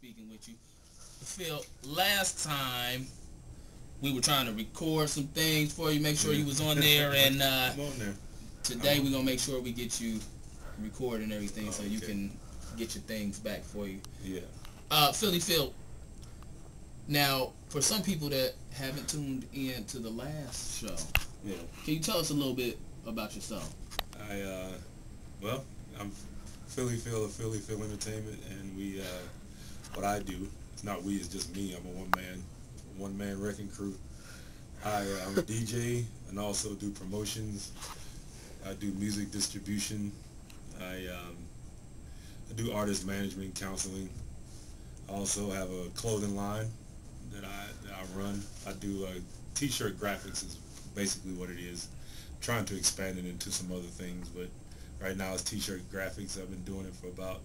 speaking with you. Phil, last time we were trying to record some things for you, make sure you was on there, and I'm on there. today we're going to make sure we get you recorded and everything so you Okay. can get your things back for you. Yeah. Phil, now, for some people that haven't tuned in to the last show, Yeah. can you tell us a little bit about yourself? Well, I'm Philly Phil of Philly Phil Entertainment, and what I do, it's not we, it's just me. I'm a one-man wrecking crew. I'm a DJ and also do promotions. I do music distribution. I do artist management counseling. I also have a clothing line that I run. I do t-shirt graphics is basically what it is. I'm trying to expand it into some other things, but right now it's t-shirt graphics. I've been doing it for about,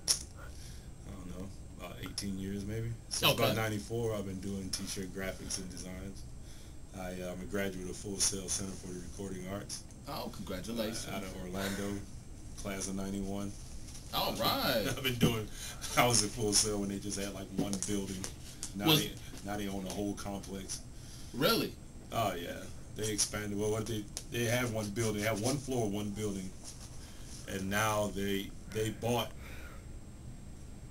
I don't know, about 18 years maybe. Since about 94 I've been doing t-shirt graphics and designs. I'm a graduate of Full Sail Center for the Recording Arts. Oh, congratulations. Out of Orlando, class of 91. All right. I was at Full Sail when they just had like one building. Now they own a whole complex. Really? Oh yeah. They expanded. Well, they had one building, they had one floor, one building, and now they bought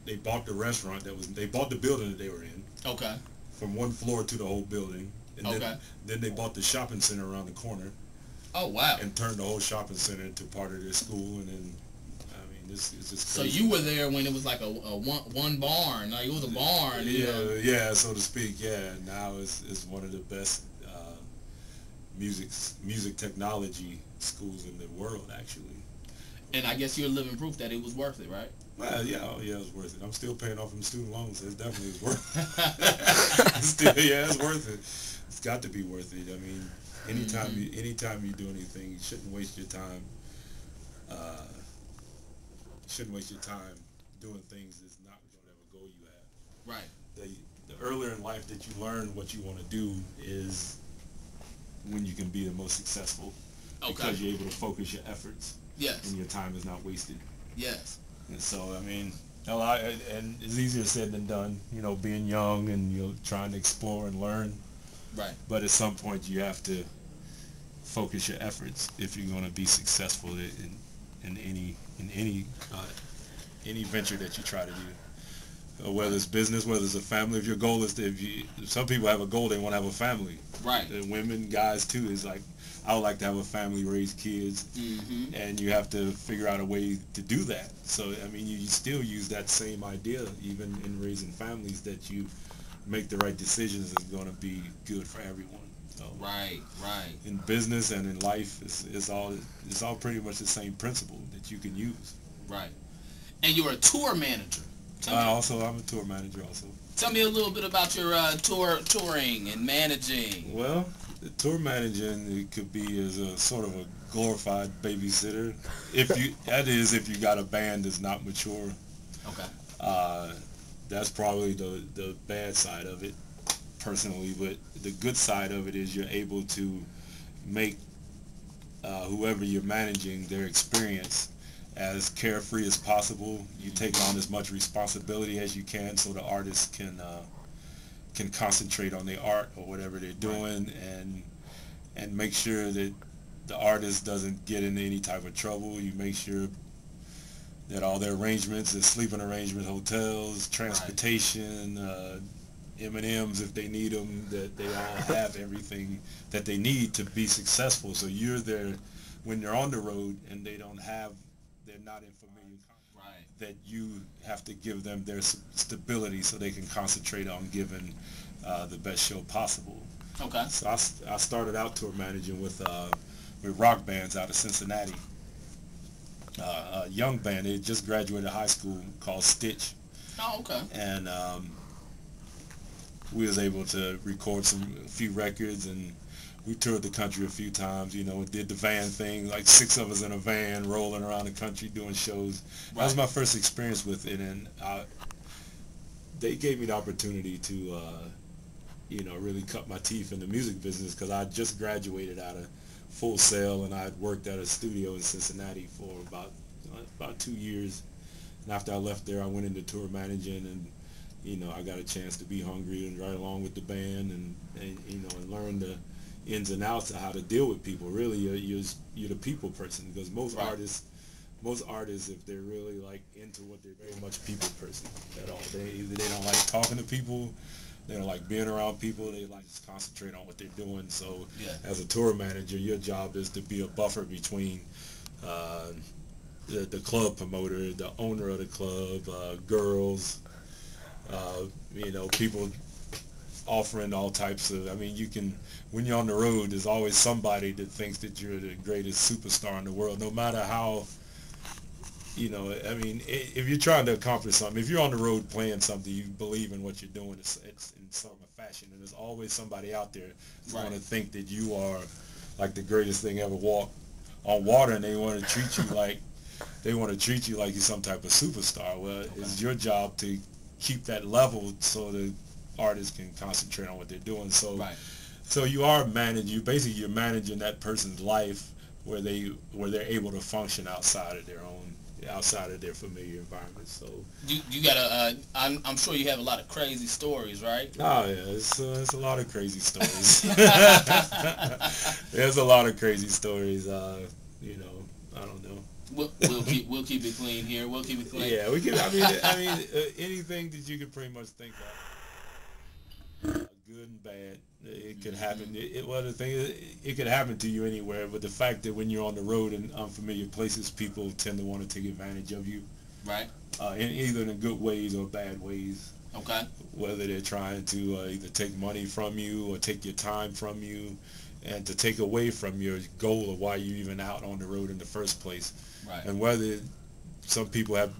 the restaurant they bought the building that they were in. Okay. From one floor to the whole building, and then they bought the shopping center around the corner. Oh wow. And turned the whole shopping center into part of their school, and then this is just so crazy. you were there when it was like a one barn, like it was a barn. Yeah, so to speak. Yeah, now it's one of the best music technology schools in the world, actually. And I guess you're living proof that it was worth it, right? Well, yeah, it was worth it. I'm still paying off them student loans, so it definitely is worth it. It's worth it. It's got to be worth it. I mean, anytime you do anything, you shouldn't waste your time. Shouldn't waste your time doing things that's not whatever goal you have. Right. The earlier in life that you learn what you want to do is when you can be the most successful. Okay. Because you're able to focus your efforts. Yes. And your time is not wasted. Yes. And so, I mean, and it's easier said than done, being young and trying to explore and learn. Right. But at some point you have to focus your efforts if you're going to be successful in any venture that you try to do. Whether it's business, whether it's a family, if your goal is if some people have a goal, they want to have a family. Right. And women, guys too, is like, I would like to have a family, raise kids, and you have to figure out a way to do that. So, I mean, you still use that same idea, even in raising families, that you make the right decisions is going to be good for everyone. So, right. in business and in life, it's all pretty much the same principle that you can use. Right. And you're a tour manager. I'm a tour manager also. Tell me a little bit about your touring and managing. Well, the tour managing, it could be as a sort of a glorified babysitter. If you got a band that's not mature. Okay. That's probably the bad side of it, personally. But the good side of it is you're able to make whoever you're managing, their experience as carefree as possible. You take on as much responsibility as you can, so the artist can concentrate on their art or whatever they're doing, and make sure that the artist doesn't get into any type of trouble. You make sure that all their arrangements, the sleeping arrangement, hotels, transportation, M&Ms if they need them, that they all have everything that they need to be successful. So you're there when they're on the road and they're not in familiar contact, that you have to give them their stability so they can concentrate on giving the best show possible. Okay. So I started out tour managing with rock bands out of Cincinnati. A young band, they just graduated high school, called Stitch. Oh, okay. And we was able to record a few records, and we toured the country a few times, did the van thing, like 6 of us in a van rolling around the country doing shows. Right. That was my first experience with it, and they gave me the opportunity to, really cut my teeth in the music business, because I just graduated out of Full Sail, and I had worked at a studio in Cincinnati for about 2 years. And after I left there, I went into tour managing, and you know, I got a chance to be hungry and right along with the band, and you know, and learn the ins and outs of how to deal with people. Really, you're the people person, because most artists, if they're really like into what they're very much people person at all. They don't like talking to people, they don't like being around people, they like to concentrate on what they're doing. So as a tour manager, your job is to be a buffer between the club promoter, the owner of the club, girls, you know, people offering all types of, I mean, you can, when you're on the road, there's always somebody that thinks that you're the greatest superstar in the world, no matter how, you know, I mean, if you're trying to accomplish something, if you're on the road playing something, you believe in what you're doing, it's in some fashion, and there's always somebody out there who's going to think that you are like the greatest thing ever walk on water, and they want to treat you like you're some type of superstar. Well, it's your job to keep that level so the artists can concentrate on what they're doing. So so you're managing that person's life where they're able to function outside of their familiar environment. So you gotta I'm sure you have a lot of crazy stories, right? Oh yeah, it's a lot of crazy stories. There's a lot of crazy stories. You know, I don't know. We'll keep it clean here. We'll keep it clean. Yeah, we can. I mean, anything that you could pretty much think of, good and bad, it could happen. Well, the thing is, it could happen to you anywhere. But the fact that when you're on the road in unfamiliar places, people tend to want to take advantage of you. Right. In either in good ways or bad ways. Okay. Whether they're trying to either take money from you or take your time from you, and to take away from your goal of why you're even out on the road in the first place. Right. And whether some people have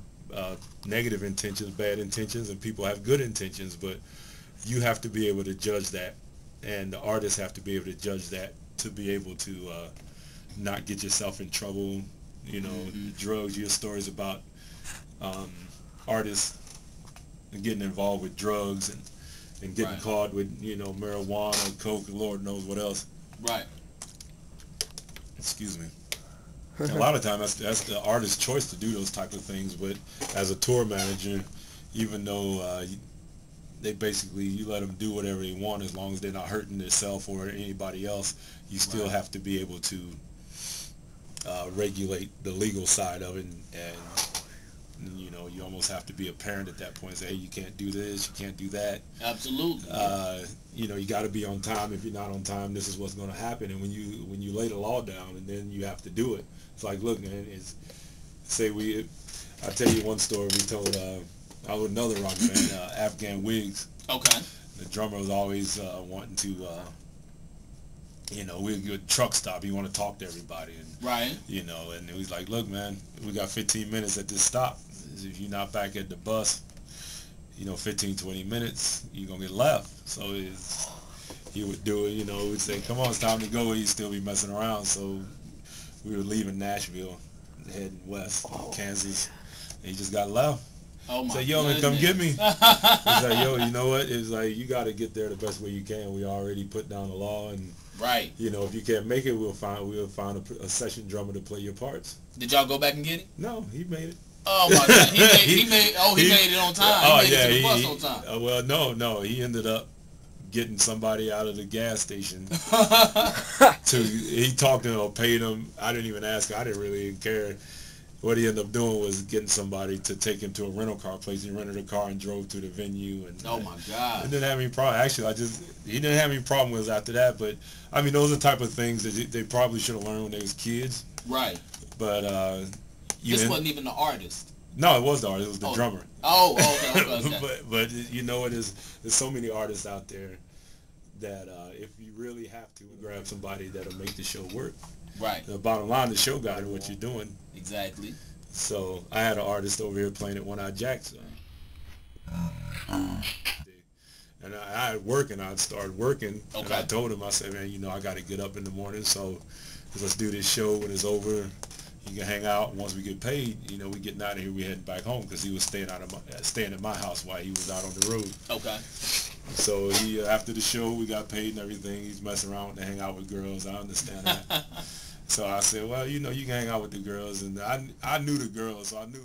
negative intentions, bad intentions, and people have good intentions, but you have to be able to judge that, and the artists have to be able to judge that to be able to not get yourself in trouble. You know, drugs. Your stories about artists getting involved with drugs and getting caught with, you know, marijuana, coke, Lord knows what else. Right. Excuse me. A lot of times that's the artist's choice to do those type of things, but as a tour manager, even though you let them do whatever they want as long as they're not hurting themselves or anybody else, you still have to be able to regulate the legal side of it, and you know, you almost have to be a parent at that point and say, hey, you can't do this, you can't do that. Absolutely. You know, you got to be on time. If you're not on time, this is what's going to happen. And when you lay the law down, and then you have to do it. It's like, look, man, I'll tell you one story we told, I was another rock band, Afghan Wigs. Okay. The drummer was always wanting to, you know, we're a good truck stop. You want to talk to everybody. And, you know, and he was like, look, man, we got 15 minutes at this stop. If you're not back at the bus, you know, 15, 20 minutes, you're going to get left. So he would do it, you know, we'd say, come on, it's time to go. He'd still be messing around. So we were leaving Nashville, heading west, Kansas, and he just got left. Oh my so, yo, man, come get me. He's like, yo, you know what? It's like, you got to get there the best way you can. We already put down the law, and you know, if you can't make it, we'll find a session drummer to play your parts. Did y'all go back and get him? No, he made it. Oh my God, he made it on time. He made it to the bus on time. Well, no, he ended up getting somebody out of the gas station. He talked to him or paid him. I didn't even ask him. I didn't really even care. What he ended up doing was getting somebody to take him to a rental car place. He rented a car and drove to the venue. And oh my God! He didn't have any problem. Actually, he didn't have any problem with us after that. But I mean, those are the type of things that they probably should have learned when they was kids. Right. But this wasn't even the artist. No, it was the artist. It was the drummer. Oh, okay. but you know, there's so many artists out there that if you really have to, grab somebody that'll make the show work. Right. The bottom line, the show got what you're doing. Exactly. So I had an artist over here playing at One Eye Jack's. And I had work, and I started working. Okay. And I told him, I said, man, you know, I got to get up in the morning, so let's do this show. When it's over, you can hang out. Once we get paid, you know, we getting out of here. We heading back home because he was staying at my house while he was out on the road. Okay. So after the show, we got paid and everything. He's messing around to hang out with girls. I understand that. So I said, well, you know, you can hang out with the girls, and I knew the girls, so I knew